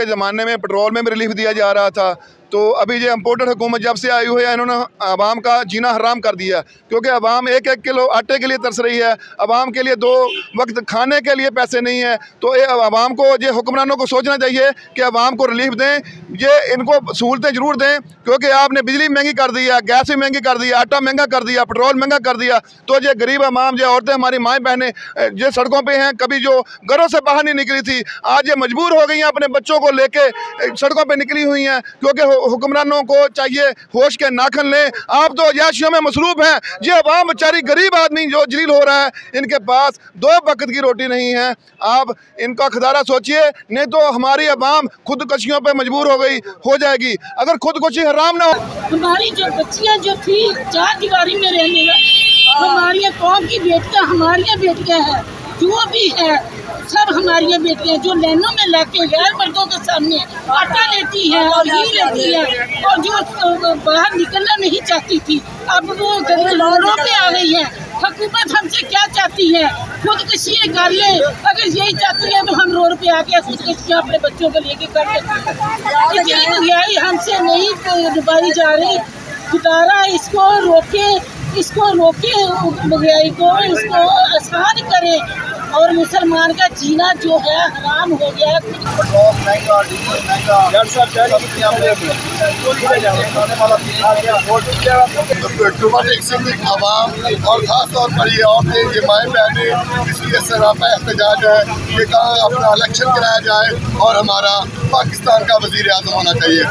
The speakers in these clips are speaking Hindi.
के ज़माने में पेट्रोल में भी रिलीफ दिया जा रहा था, तो अभी ये इम्पोर्टेड हुकूमत जब से आई हुई है इन्होंने आवाम का जीना हराम कर दिया, क्योंकि आवाम एक एक किलो आटे के लिए तरस रही है, आवाम के लिए 2 वक्त खाने के लिए पैसे नहीं है। तो ये आवाम को, ये हुक्मरानों को सोचना चाहिए कि आवाम को रिलीफ दें, ये इनको सहूलतें ज़रूर दें, क्योंकि आपने बिजली महंगी कर दी है, गैस भी महंगी कर दी है, आटा महंगा कर दिया, पेट्रोल महंगा कर दिया। तो ये गरीब आवाम, ये औरतें, हमारी माएँ बहनें ये सड़कों पर हैं, कभी जो घरों से बाहर नहीं निकली थी आज ये मजबूर हो गई हैं, अपने बच्चों को लेके सड़कों पर निकली हुई हैं, क्योंकि हुक्मरानों को चाहिए होश के नाखन लें। आप तो अयाशियों में मसरूफ हैं, ये अवाम बेचारी गरीब आदमी जो जलील हो रहा है, इनके पास 2 वक्त की रोटी नहीं है। आप इनका खदारा सोचिए, नहीं तो हमारी अवाम खुदकशियों पे मजबूर हो जाएगी। अगर खुदकुशी हराम ना हो, हमारी जो बच्चियां जो थी 4 दीवारी में रहने हमारी कौम की बेटियां, हमारी बेटियां हैं, जो भी है सब हमारी बेटियां जो लाइनों में लाके गैर मर्दों के सामने आटा लेती है और घी लेती है, और जो बाहर निकलना नहीं चाहती थी अब वो रोडों पे आ गई है। हुकूमत हमसे क्या चाहती है? खुदकुशी कर ले, अगर यही चाहती है तो हम रोड पे आके खुदकुशी अपने बच्चों को लेके कर लेते हैं। इतनी महंगाई हमसे नहीं दबाई जा रही, खुदारा इसको रोके, महंगाई को इसको आसान करे, और मुसलमान का जीना जो है हराम हो गया है। आवाम और ख़ास तौर पर ये औरतें, ये माएँ बहनें, इसलिए सरापा एहतजाज है कि कहाँ अपना इलेक्शन कराया जाए और हमारा पाकिस्तान का वज़ीर आज़म होना चाहिए,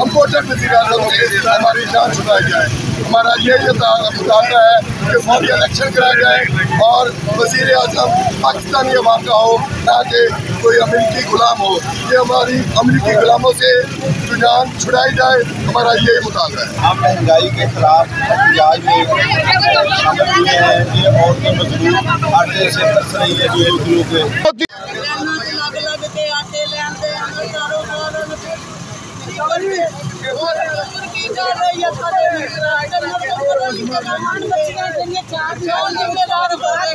इम्पोर्टेंट वज़ीर आज़म से हमारी जान छुड़ाई जाए। हमारा ये मुतालबा है कि फौरी इलेक्शन कराया जाए और वज़ीर आज़म पाकिस्तानी अवाम का हो, ताकि कोई अमेरिकी गुलाम हो। ये हमारी अमेरिकी गुलामों से जान छुड़ाई जाए, हमारा ये मुतालबा है। हम महंगाई के खिलाफ एहतजाज में शामिल हुए हैं। ये औरतें मजबूर आटे से तरस रही है, जो लोग कारोबार